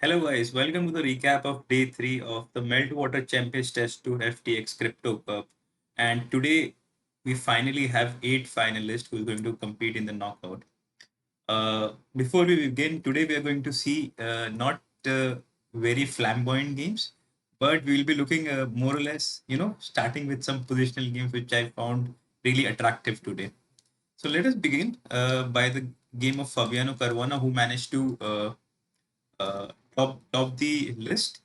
Hello guys, welcome to the recap of day 3 of the Meltwater Champions Test Tour FTX Crypto Cup. And today we finally have 8 finalists who are going to compete in the knockout. Before we begin, today we are going to see not very flamboyant games, but we will be looking more or less, starting with some positional games which I found really attractive today. So let us begin by the game of Fabiano Caruana, who managed to uh, top the list.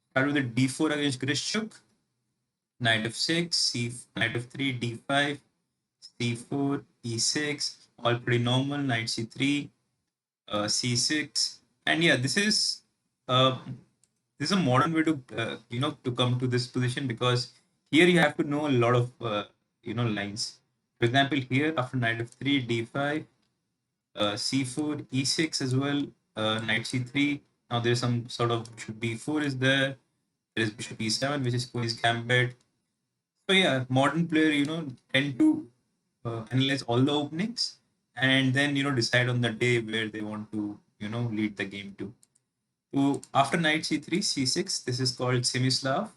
Start with the d4 against Grishuk, knight f6, knight f3, d5, c4, e6, all pretty normal. Knight c3, c6, and yeah, uh, this is a modern way to to come to this position because here you have to know a lot of lines. For example, here after knight f3, d5, c4, e6 as well, knight c3. Now there's some sort of bishop b4 is there. There is bishop e7, which is Queen's Gambit. So yeah, modern player, tend to analyze all the openings and then decide on the day where they want to lead the game to. So after knight c3, c6, this is called Semislav.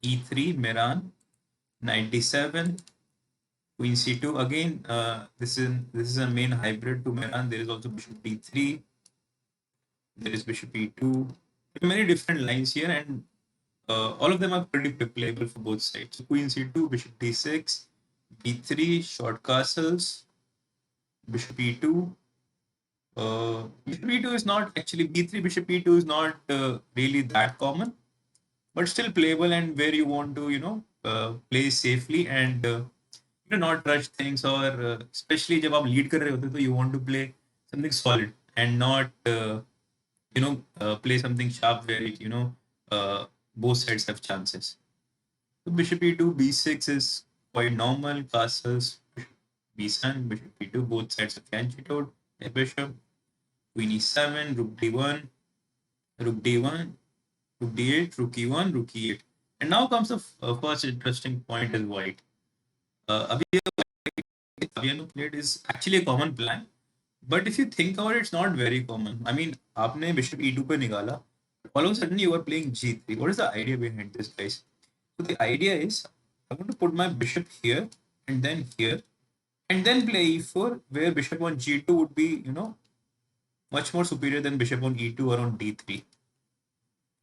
E3, Miran, knight d7, Queen c2. Again, this is a main hybrid to Miran. There is also bishop d3. There is bishop e2. There are many different lines here, and all of them are pretty playable for both sides. So Queen c2, bishop d6, b3, short castles, bishop e2. Bishop e2 is not actually b3, bishop e2 is not really that common, but still playable and where you want to, play safely and not rush things or especially जब आप lead कर रहे होते तो you want to play something solid and not play something sharp where uh, both sides have chances. So bishop e2, b6 is quite normal. Castles, b7, bishop e2, both sides of can cheat out. Bishop, queen e7, rook d1, rook d1, rook d8, rook e1, rook e8. And now comes the first interesting point is white. Abhi Fabiano played is actually a common plan, but if you think about it, it's not very common. I mean, आपने bishop e2 पे निकाला, all of a sudden you are playing g3. What is the idea behind this, guys? So the idea is I'm going to put my bishop here and then here and then play e4 where bishop on g2 would be, much more superior than bishop on e2 or on d3.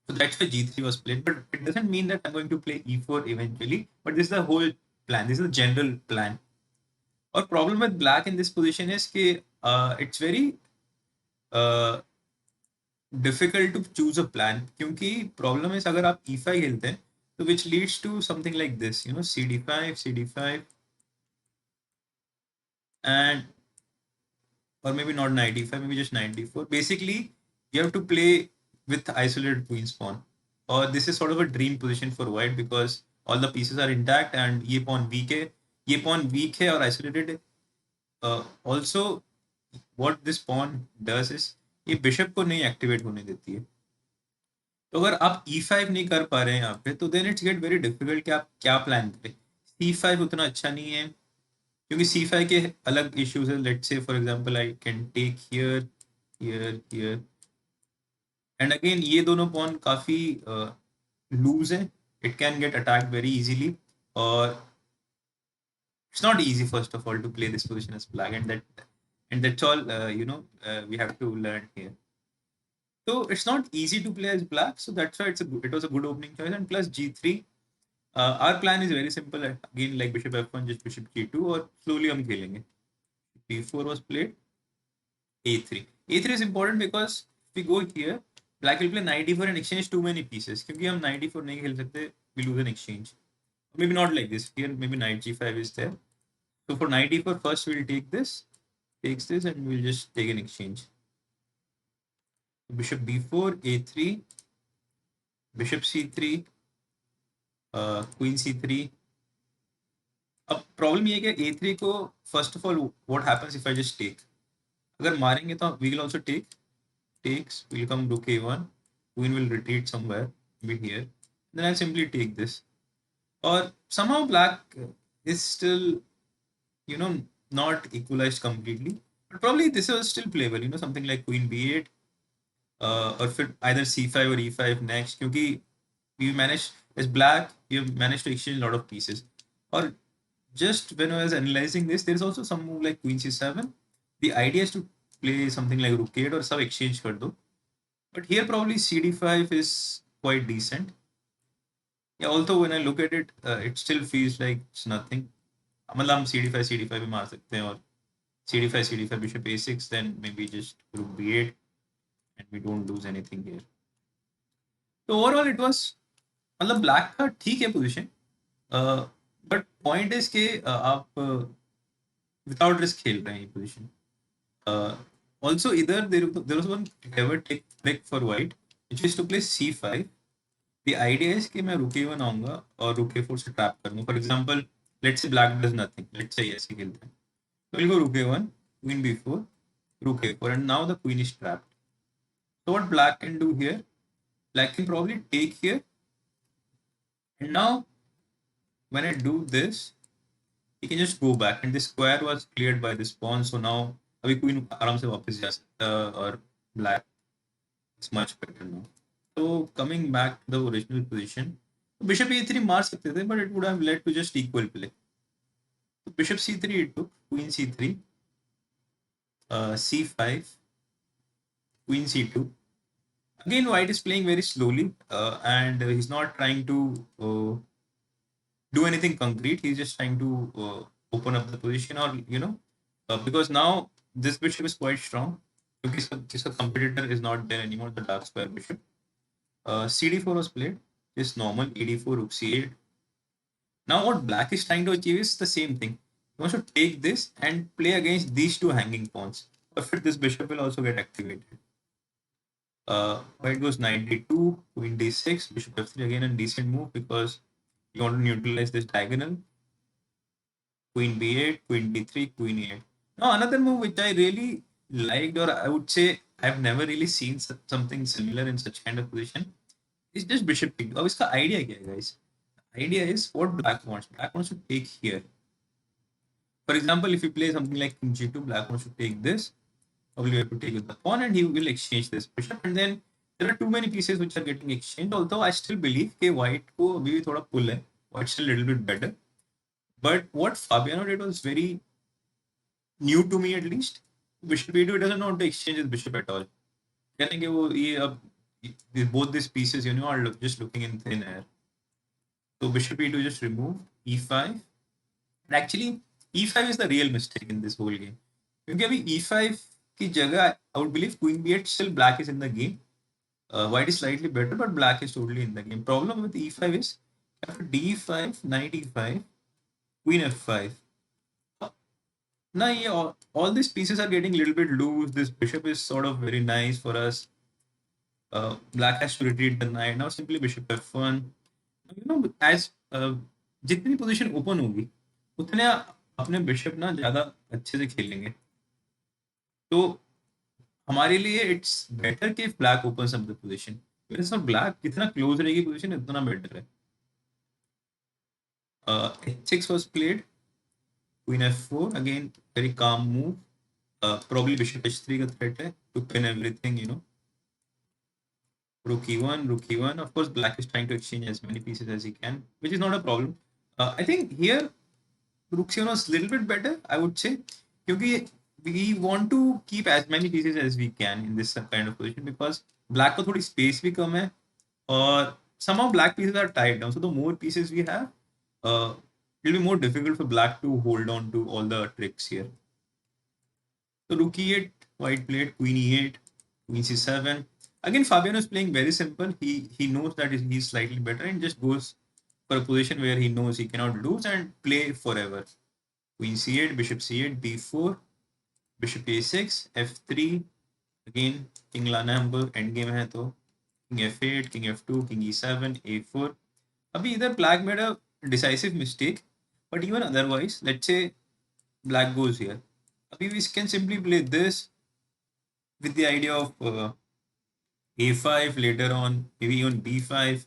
So that's why g3 was played, but it doesn't mean that I'm going to play e4 eventually, but this is the whole plan. This is the general plan. Our problem with black in this position is that it's very uh, difficult to choose a plan क्योंकि problem is अगर आप e5 खेलते हैं तो which leads to something like this, cd5, cd5, and or maybe not 95, maybe just 94. Basically, you have to play with isolated queen pawn. Or this is sort of a dream position for white because all the pieces are intact and ये pawn weak है और isolated है. Also, what this pawn does is ये bishop को नहीं activate होने देती है. तो अगर आप e5 नहीं कर पा रहे हैं यहाँ पे तो then it's get very difficult कि आप क्या प्लान करें. c5 उतना अच्छा नहीं है क्योंकि C5 के अलग इश्यूज है. Let's say for example I can take here here here and again ये दोनों पॉन काफी लूज है. It can get attack very easily और it's not easy first of all to play this position as black, and that's all we have to learn here. So it's not easy to play as black, so that's why it was a good opening choice. And plus g3, our plan is very simple. Again, like bishop f1, just bishop g2, or slowly हम खेलेंगे. b4 was played. a3. a3 is important because if we go here, black will play knight e4 and exchange too many pieces. क्योंकि हम knight e4 नहीं खेल सकते, we lose an exchange. Maybe not like this. Here, maybe knight g5 is there. So for knight e4, first we'll take this, takes this, and we'll just take an exchange. Bishop b4, a3, bishop c3, queen c3. अब problem ये है कि a3 को first of all what happens if I just take. अगर मारेंगे तो we will also take. Takes, will come rook a1, queen will retreat somewhere, maybe here. Then I'll simply take this. Or somehow black is still, not equalized completely. But probably this was still playable, something like queen b8, और फिर either c5 or e5 next, क्योंकि we managed as black, you managed to exchange a lot of pieces. Or just when I was analyzing this, there is also some move like queen c7. The idea is to play something like rook 8 or some exchange कर दो. But here probably cd5 is quite decent. Yeah, although when I look at it, it still feels like it's nothing. मतलब हम cd5 भी मार सकते हैं, और cd5 bishop a6, then maybe just rook b8 and we don't lose anything here. So overall it was, मतलब black का ठीक है position, बट पॉइंट इज कि आप विदाउट रिस्क खेल रहे हैं ये position. Also either there was one clever trick for white which is to play c5. The idea is कि मैं rook a1 आऊंगा और rook a4 से ट्रैप करूंगा. For example let's say black does nothing, let's say ऐसे खेलते हैं, so we'll go rook a1, queen b4, rook a4, and now the queen is trapped. So what black can do here, black can probably take here, and now when I do this he can just go back, and this square was cleared by this pawn. So now अभी queen आराम से वापस जा सकता है, और black is much better now. So coming back to the original position, bishop e3 मार सकते थे, but it would have led to just equal play. So bishop c3 it took, queen c3, c5, queen c2. Again, white is playing very slowly, and he's not trying to do anything concrete. He's just trying to open up the position, or because now this bishop is quite strong. Because this competitor is not there anymore, the dark square bishop. cd4 was played. It's normal. ed4, rook c8. Now what black is trying to achieve is the same thing. He wants to take this and play against these two hanging pawns. But this bishop will also get activated. White goes knight d2, queen d6, bishop f3, again a decent move because you want to neutralize this diagonal. Queen b8, queen d3, queen e8. Now another move which I really liked, or I would say I've never really seen something similar in such kind of position, is just bishop t2. अब इसका idea क्या है guys? Idea is what black wants. Black wants to take here. For example, if you play something like king g2, black wants to take this. Probably you have to take with the pawn, and he will exchange this bishop, and then there are too many pieces which are getting exchanged. Although I still believe कि white को अभी भी थोड़ा pull है. White's still a little bit better. But what Fabiano did was very new to me, at least. Bishop e2 doesn't want to exchange his bishop at all. कहने कि वो ये अब both these pieces are just looking in thin air. So bishop e2 just removed, e5. And actually e5 is the real mistake in this whole game. क्योंकि अभी e5 की जगह I would believe queen b8, still black is in the game. White is slightly better, but black is totally in the game. Problem with e5 is after d5, knight e5, queen f5. Now, all these pieces are getting a little bit loose. This bishop is sort of very nice for us. Black has to retreat the knight. Now simply bishop f1. As जितनी position open होगी उतने अपने bishop ना ज्यादा अच्छे से खेलेंगे. तो हमारे लिए इट्स बेटर कि black opens up the position. वैसे ब्लैक जितना क्लोज रहेगी पोजीशन उतना बेटर है. h6 was played. Queen f4, again very calm move. Probably bishop h3 का threat है to pin everything. Rook e1, rook e1. Of course, black is trying to exchange as many pieces as he can, which is not a problem. I think here rook c1 was a little bit better, I would say, because we want to keep as many pieces as we can in this kind of position, because black को थोड़ी space भी कम है, और somehow black pieces are tied down. So the more pieces we have, it will be more difficult for black to hold on to all the tricks here. So rook e8, white played queen e8, queen c7. Again, Fabiano is playing very simple. He knows that he's slightly better and just goes for a position where he knows he cannot lose and play forever. Queen c8, bishop c8, b4, bishop a6, f3. Again, king लाना हमको end game है तो king f8, king f2, king e7, a4. अभी either black made a decisive mistake, but even otherwise, let's say black goes here. Abhi we can simply play this with the idea of a5 later on, maybe even b5,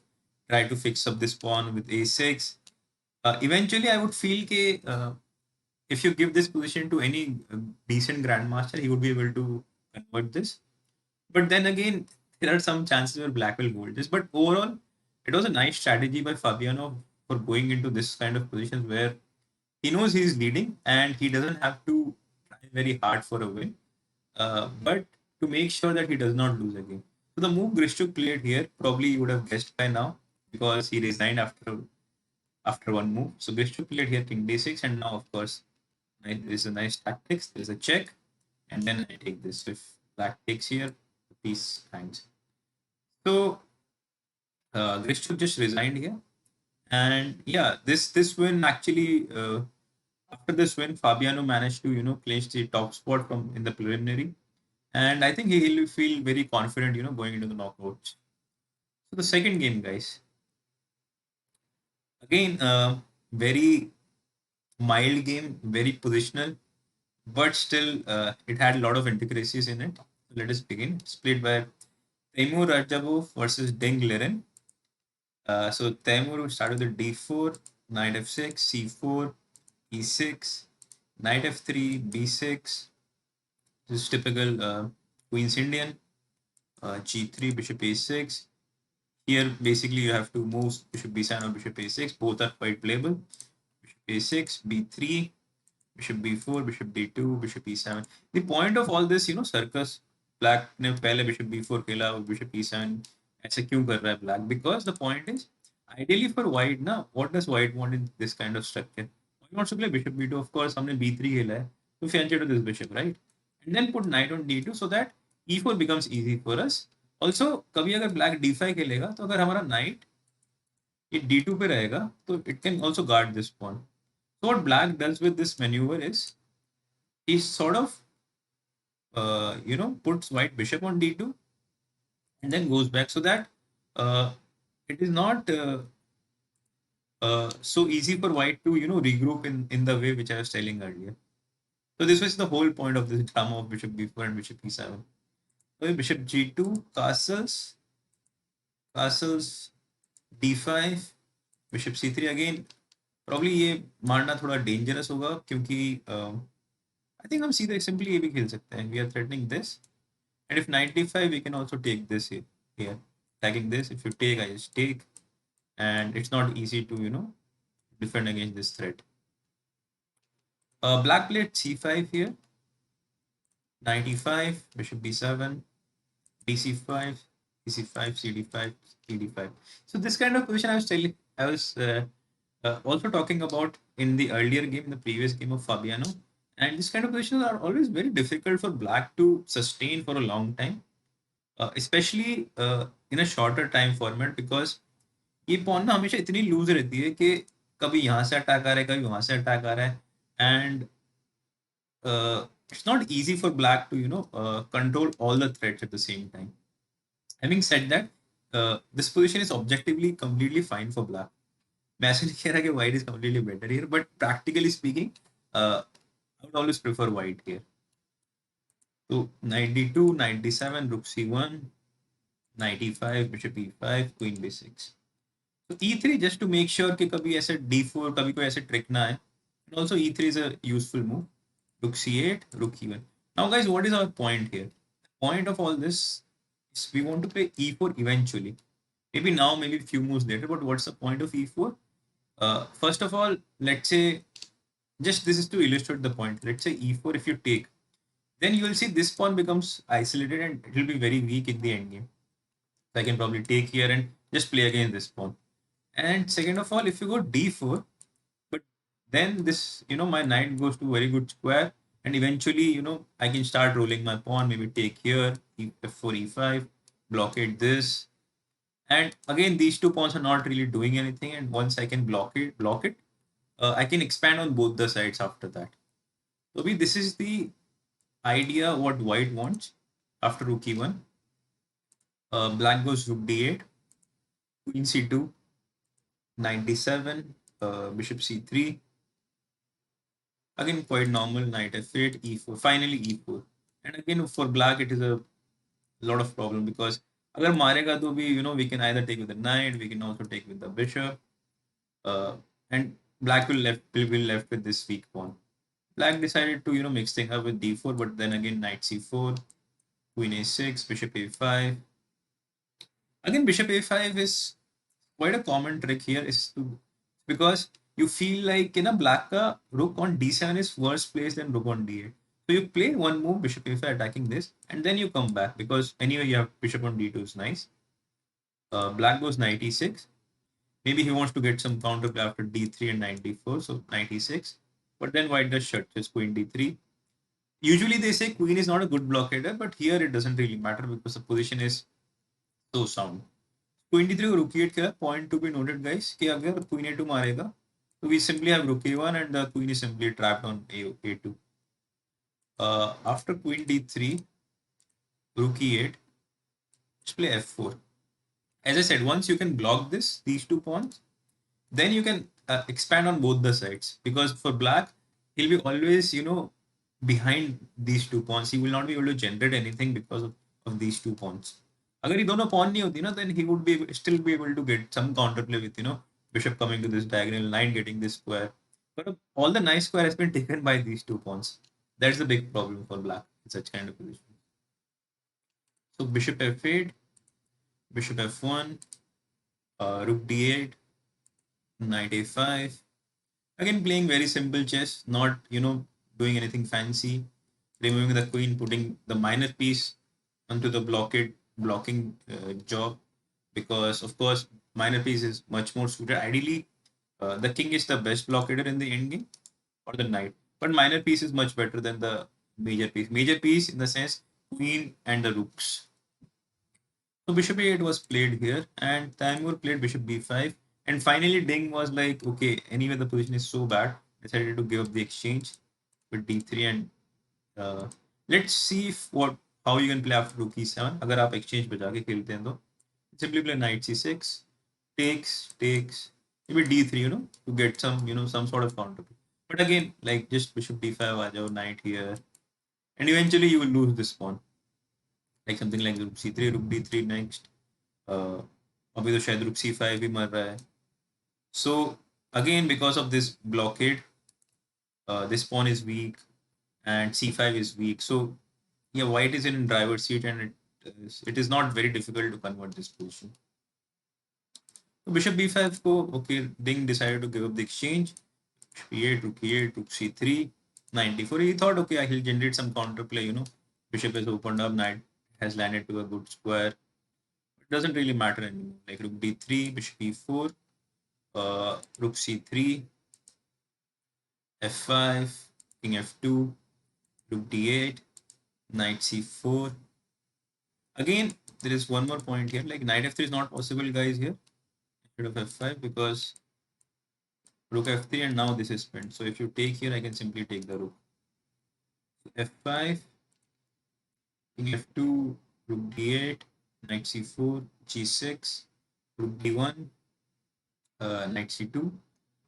try to fix up this pawn with a6. Eventually, I would feel that if you give this position to any decent grandmaster, he would be able to convert this. But then again, there are some chances where black will hold this. But overall, it was a nice strategy by Fabiano for going into this kind of positions where he knows he's leading and he doesn't have to try very hard for a win. But to make sure that he does not lose again. So the move Grishchuk played here, probably you would have guessed by now because he resigned after one move. So Grishchuk played here king d6, and now of course there's a nice tactics. There's a check, and then I take this. If black takes here, the piece hangs. So Grishchuk just resigned here, and yeah, this win actually. After this win, Fabiano managed to clinch the top spot from in the preliminary, and I think he'll feel very confident going into the knockouts. So the second game, guys, again, very mild game, very positional, but still it had a lot of intricacies in it. So let us begin. It's played by Teimur Rajabov versus Deng Liren. So Teimur will start with the d4, knight f6, c4, e6, knight f3, b6. This is typical Queen's Indian. G3, bishop a6. Here, basically, you have to move bishop b7 or bishop a6. Both are quite playable. Bishop a6, b3, bishop b4, bishop d2, bishop e7. The point of all this, circus, black ने पहले bishop b4 खेला और bishop e7 ऐसे क्यों कर रहा है black? Because the point is, ideally for white ना, what does white want in this kind of structure? White wants to play bishop b2. Of course, हमने b3 खेला है, तो fancy to this bishop, right? And then put knight on d2 so that e4 becomes easy for us. Also, कभी अगर black d5 खेलेगा, तो अगर हमारा knight ये d2 पे रहेगा, तो it can also guard this pawn. So what black does with this maneuver is he sort of puts white bishop on d2 and then goes back so that uh, it is not so easy for white to regroup in the way which I was telling earlier. So this was the whole point of this drama of bishop b4 and bishop e7. So bishop g2, castles d5, bishop c3 again. Probably ये मारना थोड़ा dangerous होगा क्योंकि I think हम सीधे simply ये भी खेल सकते हैं. We are threatening this, and if knight d5, we can also take this here. Tagging this, if you take, I just take, and it's not easy to defend against this threat. Black played c5 here, knight e5, bishop b7, bc5, bc5, cd5, cd5. So this kind of position I was also talking about in the earlier game, in the previous game of Fabiano. And this kind of positions are always very difficult for black to sustain for a long time, especially in a shorter time format, because ये pawn ना हमेशा इतनी loose रहती है कि कभी यहाँ से अटैक आ रहा है, कभी वहां से अटैक आ रहा है, and it's not easy for black to control all the threats at the same time. Having said that, this position is objectively completely fine for black. मैं ऐसे नहीं कह रहा कि white is completely better here, but practically speaking, I would always prefer white here. So knight d2, knight d7, rook c1, knight e5, bishop e5, queen b6. So e3 just to make sure कि कभी ऐसे d4 कभी कोई ऐसे trick ना आए. And also e3 is a useful move. Rook c8, rook e1. Now guys, what is our point here? The point of all this is we want to play e4 eventually. Maybe now, maybe a few moves later, but what's the point of e4? First of all, let's say, just this is to illustrate the point. Let's say e4, if you take, then you will see this pawn becomes isolated and it will be very weak in the endgame. So I can probably take here and just play against this pawn. And second of all, if you go d4, but then this, my knight goes to very good square, and eventually, I can start rolling my pawn, maybe take here, f4, e5, blockade this. And again, these two pawns are not really doing anything. And once I can block it, I can expand on both the sides after that. So this is the idea what white wants after rook e1. Black goes rook d8, queen c2, knight d7, bishop c3. Again, quite normal, knight f8, e4, finally e4. And again, for black, it is a lot of problem because agar marega to bhi, we can either take with the knight, we can also take with the bishop, and black will be left with this weak pawn. Black decided to, mix things up with d4, but then again, knight c4, queen a6, bishop a5, Again, bishop a5 is quite a common trick here, is to, because you feel like in a black ka rook on d7 is worse placed than rook on d8. So you play one move, bishop a5 attacking this, and then you come back because anyway you have bishop on d2 is nice. Black goes knight e6. Maybe he wants to get some counterplay after d3 and knight d4, so knight e6. But then white does shut, just queen d3. Usually they say queen is not a good blockader, but here it doesn't really matter because the position is so sound. Queen d3 को rook e8 खेला. Point to be noted, guys, कि अगर queen a2 मारेगा, so we simply have rook a1 and the queen is simply trapped on a2. After queen d3, rook e8, let's play f4. As I said, once you can block these 2 pawns, then you can expand on both the sides. Because for black, he'll be always, behind these 2 pawns. He will not be able to generate anything because of these 2 pawns. अगर ये दोनों pawn नहीं होती ना, then he would still be able to get some counterplay with, bishop coming to this diagonal, knight getting this square. But all the nice square has been taken by these 2 pawns. That's the big problem for black in such kind of position. So bishop f8, bishop f1, rook d8, knight a5. Again, playing very simple chess, not, doing anything fancy. Removing the queen, putting the minor piece onto the blocking job, because of course minor piece is much more suited. Ideally, the king is the best blockader in the endgame, or the knight, but minor piece is much better than the major piece. Major piece in the sense queen and the rooks. So bishop a8 was played here, and Taimur played bishop b5. And finally, Ding was like, okay, anyway, the position is so bad, decided to give up the exchange with d3. And uh, let's see if what how you can play after rook e7. अगर आप exchange बजा के खेलते हैं तो simply play knight c6, takes, maybe d3, to get some, some sort of counter. But again, like just bishop d5 आ जाओ, knight here, and eventually you will lose this pawn. Like something like rook c3, rook d3 next. अभी तो शायद rook c5 भी मर रहा है. So again, because of this blockade, this pawn is weak and c5 is weak. So yeah, white is in driver's seat, and it is not very difficult to convert this position. So bishop b5 ko, okay, Ding decided to give up the exchange. E8, rook e8, rook c3, knight d4. He thought, okay, he'll generate some counterplay, Bishop has opened up, knight has landed to a good square. It doesn't really matter anymore. Like rook d3, bishop e4, rook c3, f5, king f2, rook d8, knight c4. Again, there is one more point here. Like knight f3 is not possible, guys, here instead of f5, because rook f3 and now this is spent. So if you take here, I can simply take the rook. f5, king f2, rook d8, knight c4, g6, rook d1, knight c2.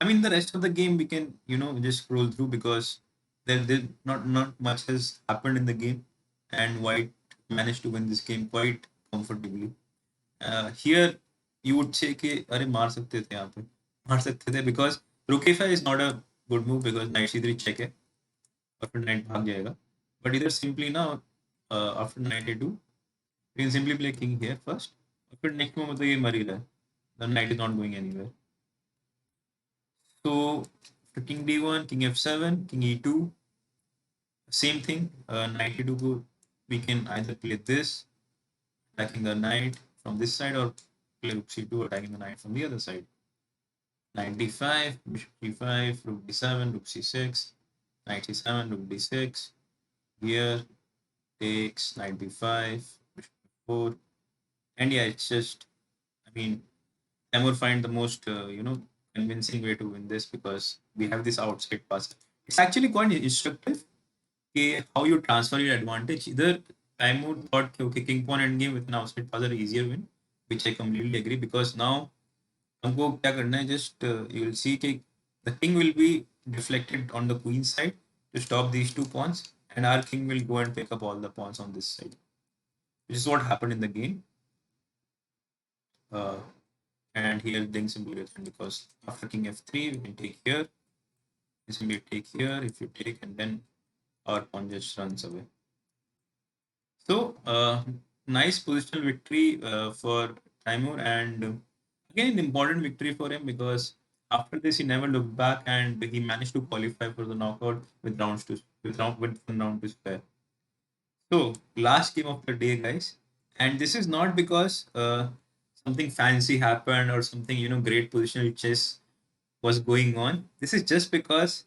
I mean, the rest of the game we can, just scroll through, because there not much has happened in the game, and white managed to win this game quite comfortably. Here you would say कि अरे मार सकते थे यहाँ पे, मार सकते थे, because rook a5 is not a good move because knight c3 check है और फिर knight भाग जाएगा. But either simply now, after knight a2, you can simply play king here first, और फिर next move मतलब ये मर ही रहा है. The knight is not going anywhere. So for king d1, king f7, king e2, same thing. Knight e2 we can either play this, attacking the knight from this side, or play rook c2, attacking the knight from the other side. Knight d5, bishop g5, rook d7, rook c6, knight c7, rook d6. Here takes knight d5, bishop f4, and yeah, it's just, I mean, Taimur find the most convincing way to win this, because we have this outside pass. It's actually quite instructive. Okay, how you transfer your advantage. Either Taimur thought, okay, king pawn endgame with an outside pass are easier win, which I completely agree, because now हमको क्या करना है, just you will see कि the king will be deflected on the queen side to stop these 2 pawns, and our king will go and pick up all the pawns on this side, which is what happened in the game. Uh, and here Ding simply returned, because after king f3 we can take here, you simply take here if you take, and then our pawn just runs away. So nice positional victory for Timur, and again, an important victory for him because after this he never looked back and he managed to qualify for the knockout with one round to spare. So last game of the day, guys, and this is not because something fancy happened or something great positional chess was going on. This is just because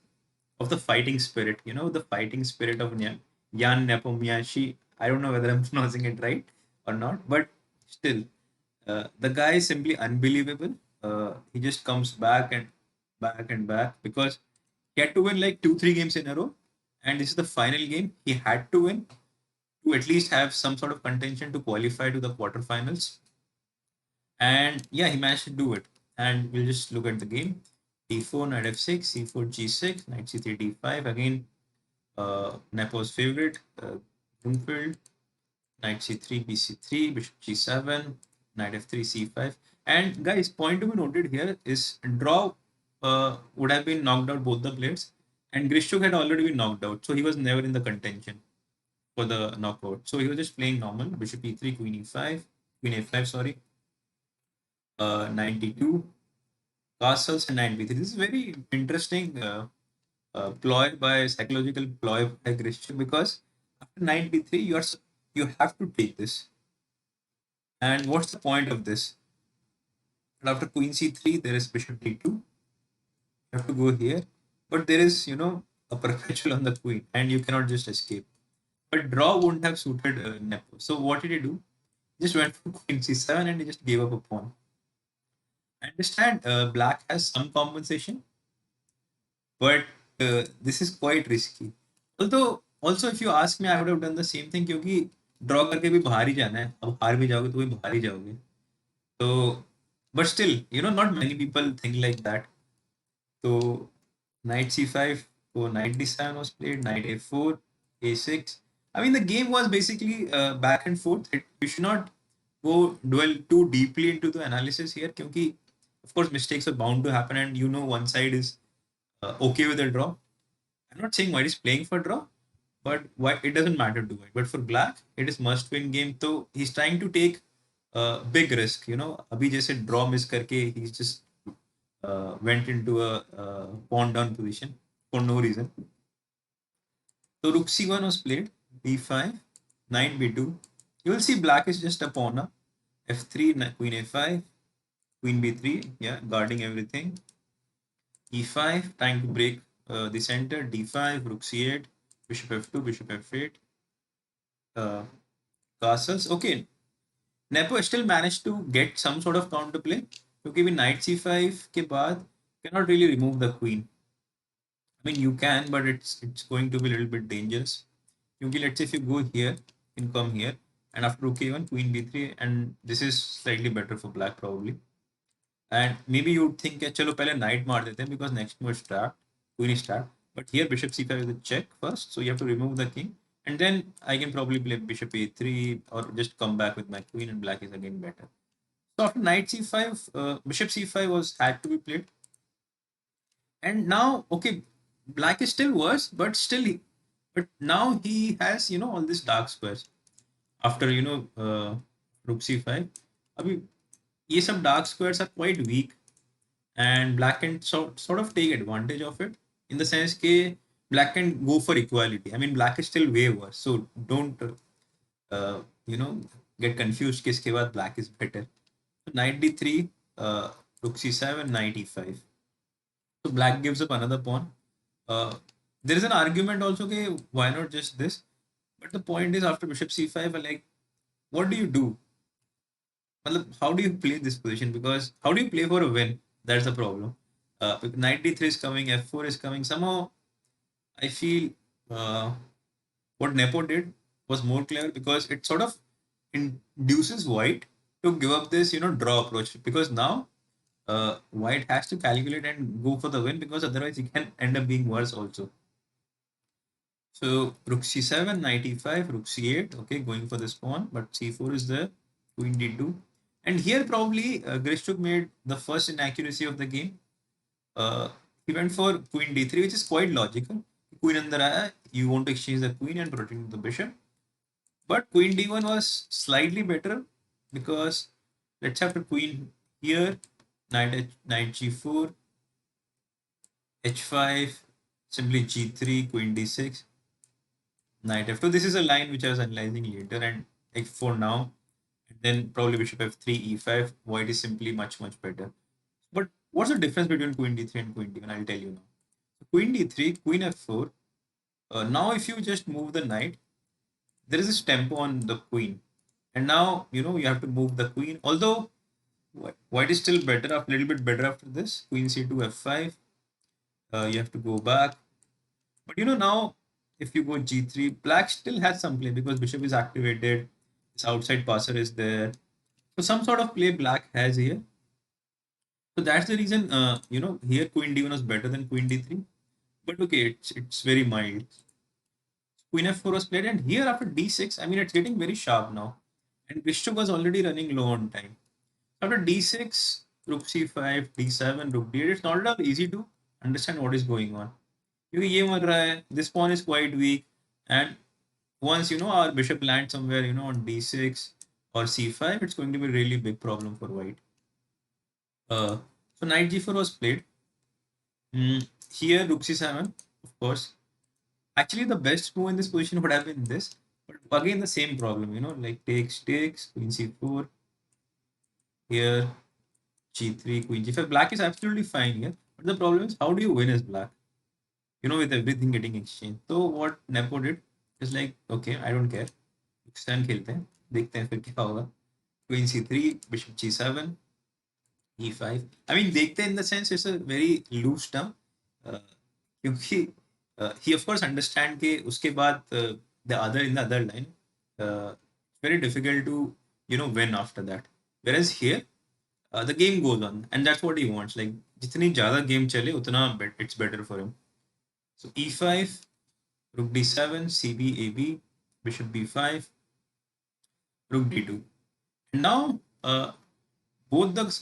of the fighting spirit. The fighting spirit of Jan Nepomniachtchi. I don't know whether I'm pronouncing it right or not, but still, the guy is simply unbelievable. He just comes back and back and back because he had to win like 2, 3 games in a row, and this is the final game. He had to win to at least have some sort of contention to qualify to the quarterfinals. And yeah, he managed to do it. And we'll just look at the game. D4, knight f6, c4, g6, knight c3, d5. Again, Nepo's favorite, Bloomfield, knight c3, bc3, bishop g7, knight f3, c5. And guys, point to be noted here is draw would have been knocked out both the players, and Grishuk had already been knocked out, so he was never in the contention for the knockout. So he was just playing normal, bishop e3, queen e5, queen a5, sorry, 92, castles and knight b3. This is very interesting ploy by psychological ploy by Grishuk because after knight b3, you have to take this. And what's the point of this? And after queen c3, there is bishop d2. You have to go here, but there is a perpetual on the queen, and you cannot just escape. But draw wouldn't have suited Nepo. So what did he do? He just went for queen c7 and he just gave up a pawn. I understand black has some compensation, but this is quite risky. Although, also if you ask me, I would have done the same thing क्योंकि draw करके भी बाहर ही जाना है. अब हार भी जाओगे तो भी बाहर ही जाओगे. So, but still, not many people think like that. So, knight c5, so knight d7 was played, knight a4, a6. I mean, the game was basically back and forth. You should not go dwell too deeply into the analysis here, because of course mistakes are bound to happen, and one side is okay with a draw. I'm not saying white is playing for draw, but why it doesn't matter to white. But for black, it is must-win game. So he's trying to take a big risk. अभी जैसे draw miss करके he's just went into a pawn down position for no reason. So rook c1 was played, b5, knight b2. You will see black is just a pawn up. f3, queen a5, queen b3, yeah, guarding everything. e5, trying to break the center, d5, rook c8, bishop f2, bishop f8, uh, castles. Okay, Nepo still managed to get some sort of counterplay क्योंकि भी knight c5 के बाद cannot really remove the queen. I mean, you can, but it's going to be a little bit dangerous. क्योंकि let's say if you go here, you can come here, and after rook a1, queen b3, and this is slightly better for black probably. And maybe you would think, चलो पहले knight मार देते हैं because next move is trapped, queen is trapped. But here bishop c5 is a check first, so you have to remove the king, and then I can probably play bishop a3 or just come back with my queen, and black is again better. So after knight c5, bishop c5 was had to be played, and now okay, black is still worse, but but now he has all these dark squares after rook c5. अभी ये सब dark squares are quite weak, and black can sort of take advantage of it in the sense that black can go for equality. I mean, black is still way worse, so don't uh, you know get confused किसके बाद black is better. So knight d3, rook c7, knight e5. So black gives up another pawn. There is an argument also that why not just this, but the point is after bishop c5, like what do you do? How do you play this position? Because how do you play for a win? That's the problem. Knight d3 is coming, f4 is coming. Somehow, I feel uh, what Nepo did was more clever because it sort of induces white to give up this, draw approach. Because now white has to calculate and go for the win because otherwise he can end up being worse also. So rook c7, knight e5, rook c8. Okay, going for this pawn, but c4 is there. Queen d2. And here probably Grishchuk made the first inaccuracy of the game. He went for queen d3, which is quite logical. Queen andar aaya, you want to exchange the queen and protect the bishop. But queen d1 was slightly better because let's have the queen here, knight g4, h5, simply g3, queen d6, knight f2. This is a line which I was analyzing later, and like for now, and then probably bishop f3, e5. White is simply much better. But what's the difference between queen d3 and queen d1? I'll tell you now. Queen d3, queen f4. Now, if you just move the knight, there is this tempo on the queen, and now you have to move the queen. Although white is still better, a little bit better after this. Queen c2, f5. You have to go back. But now, if you go g3, black still has some play because bishop is activated. This outside passer is there. So some sort of play black has here. So that's the reason, here queen d1 was better than queen d3. But okay, it's very mild. Queen f4 was played, and here after d6, I mean, it's getting very sharp now. And bishop was already running low on time. After d6, rook c5, d7, rook d8, it's not at all easy to understand what is going on. क्योंकि ये मर रहा है, this pawn is quite weak, and once our bishop lands somewhere on d6 or c5, it's going to be a really big problem for white. So knight g4 was played. Here rook c7, of course. Actually, the best move in this position would have been this, but again the same problem, like takes, queen c4, here g3, queen g5. Black is absolutely fine here, but the problem is how do you win as black? With everything getting exchanged. So what Nepo did is like, okay, I don't care. Stand खेलते हैं, देखते हैं फिर क्या होगा. Queen c3, bishop g7, e5. I mean, देखते हैं in the sense it's a very loose term. क्योंकि he of course understand कि उसके बाद the other in the other line, very difficult to win after that. Whereas here the game goes on, and that's what he wants. Like जितनी ज़्यादा game चले उतना it's better for him. So e5, rook d7, cb, ab, bishop b5, rook d2. And now both the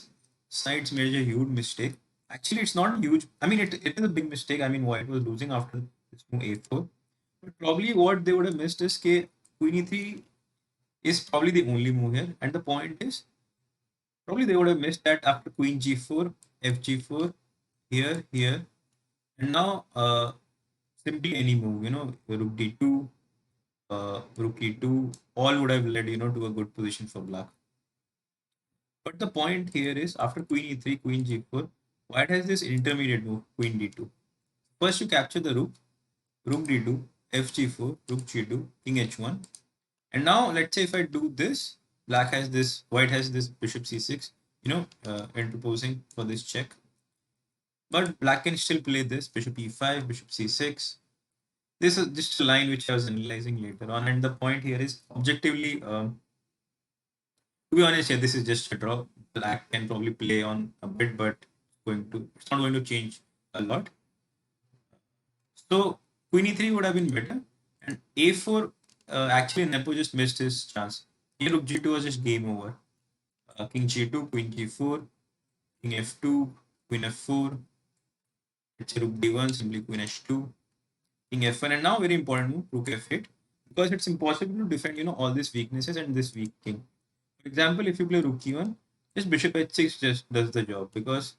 sides made a huge mistake. Actually, it's not huge. I mean, it is a big mistake. I mean, White was losing after this move a4. But probably what they would have missed is K queen e3 is probably the only move here. And the point is, probably they would have missed that after queen g4, fg4, here. And now simply any move, rook d2, rook e2, all would have led, to a good position for black. But the point here is after queen e3, queen g4, white has this intermediate move, queen d2. First you capture the rook d2, fg4, rook g2, king h1. And now let's say if I do this, white has this bishop c6, interposing for this check. But black can still play this, bishop e5, bishop c6. This is just a line which I was analyzing later on. And the point here is objectively, to be honest, yeah, this is just a draw. Black can probably play on a bit, but it's not going to change a lot. So queen e3 would have been better, and a4. Actually, Nepo just missed his chance. Here, rook g2 was just game over. King g2, queen g4, king f2, queen f4. Let's say rook d1, simply queen h2, king f1, and now very important move, rook f8, because it's impossible to defend all these weaknesses and this weak king. For example, if you play rook e1, just bishop h6 just does the job because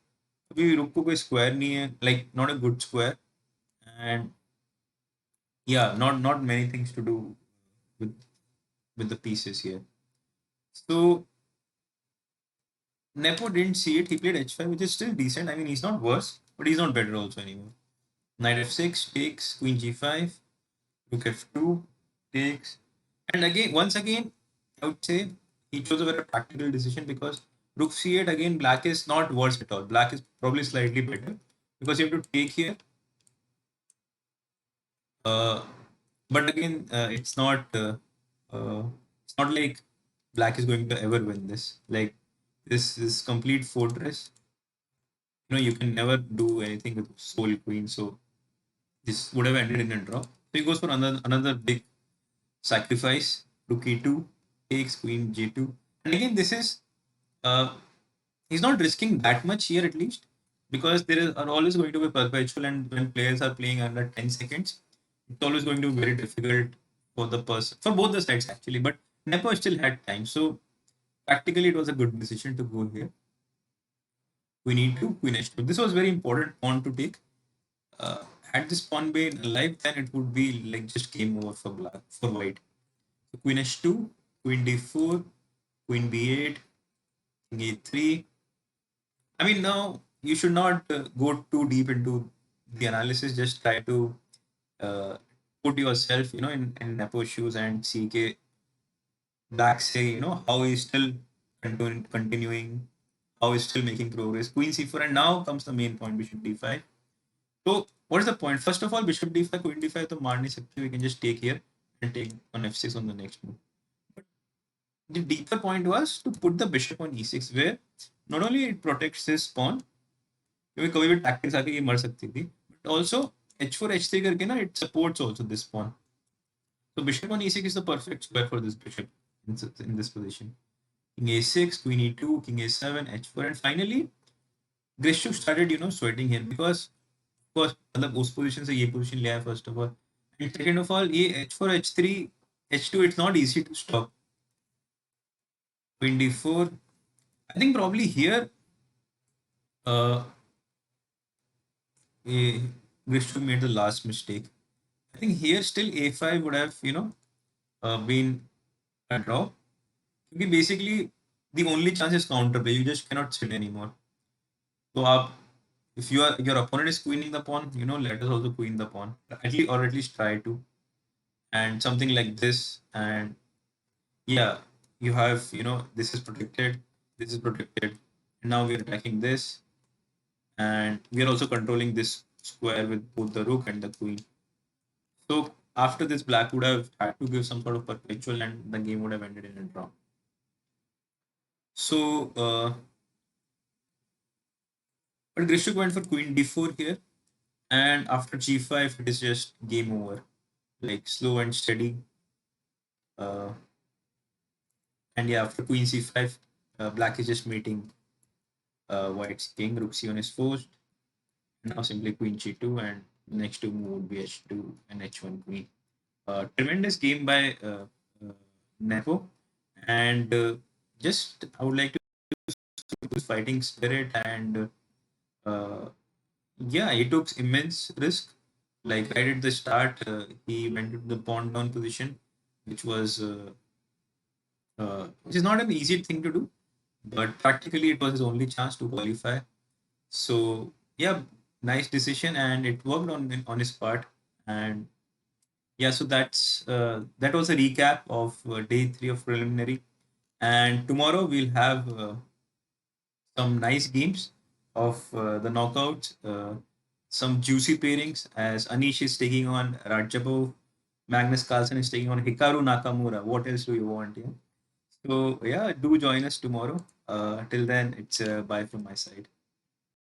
अभी rook को कोई square नहीं है, like not a good square, and yeah, not many things to do with the pieces here. So Nepo didn't see it. He played h5, which is still decent. I mean, he's not worse, but he's not better also anymore. Knight f6 takes, queen g5, rook f2 takes, and once again, I would say he chose a very practical decision because rook c8 again, black is not worse at all. Black is probably slightly better because you have to take here. But again, it's not like black is going to ever win this. Like this is complete fortress. You can never do anything with soul queen. So this would have ended in a draw. So he goes for another big sacrifice. Rook e2 takes queen g2, and again this is he's not risking that much here at least because are always going to be perpetual, and when players are playing under 10 seconds, it's always going to be very difficult for the person for both the sides actually. But Nepo still had time, so Practically, it was a good decision to go here. Queen e2, queen h2. This was very important pawn to take. Had this pawn been alive, then it would be like just game over for black for white. So queen h2, queen d4, queen b8, king a3. I mean, now you should not go too deep into the analysis. Just try to uh, put yourself, in Nepo's shoes and see okay, black say, how he's still continuing, how he's still making progress. Queen c4, and now comes the main point, bishop d5. So what's the point? First of all, bishop d5, queen d5 to maar nahi sakte. We can just take here and take on f6 on the next move. But the deeper point was to put the bishop on e6, where not only it protects this pawn, क्योंकि कभी भी tactics आके ये मर सकती थी, but also h4 h3 करके ना it supports also this pawn. So bishop on e6 is the perfect square for this bishop in this position. King a6, queen e2, king a7, h4, and finally Grishuk started, sweating here because of course मतलब उस position से ये position लिया है first of all, and second of all ये h4 h3 h2 it's not easy to stop. Queen d4, I think probably here uh, Grishuk made the last mistake. I think here still a5 would have been a draw. Because basically the only chance is counter play. You just cannot sit anymore. So if your opponent is queening the pawn, let us also queen the pawn. At least try to. And something like this. And yeah, you have, this is protected, this is protected. And now we're attacking this. And we are also controlling this square with both the rook and the queen. So after this, black would have had to give some sort of perpetual and the game would have ended in a draw. So, but Grishuk went for queen d4 here. And after g5, it is just game over. Like slow and steady. Uh, and yeah, after queen c5, black is just meeting white's king. Rook c1 is forced. Now simply queen g2 and next two move would be h2 and h1 queen. Tremendous game by Nepo. And just I would like to his fighting spirit and yeah, he took immense risk. Like right at the start, he went to the pawn down position, which is not an easy thing to do, but practically it was his only chance to qualify. So yeah, nice decision, and it worked on his part. And yeah, so that was a recap of day three of preliminary. And tomorrow we'll have some nice games of the knockouts, some juicy pairings as Anish is taking on Rajabov, Magnus Carlsen is taking on Hikaru Nakamura. What else do you want? Yeah. So yeah, do join us tomorrow. Till then, it's bye from my side.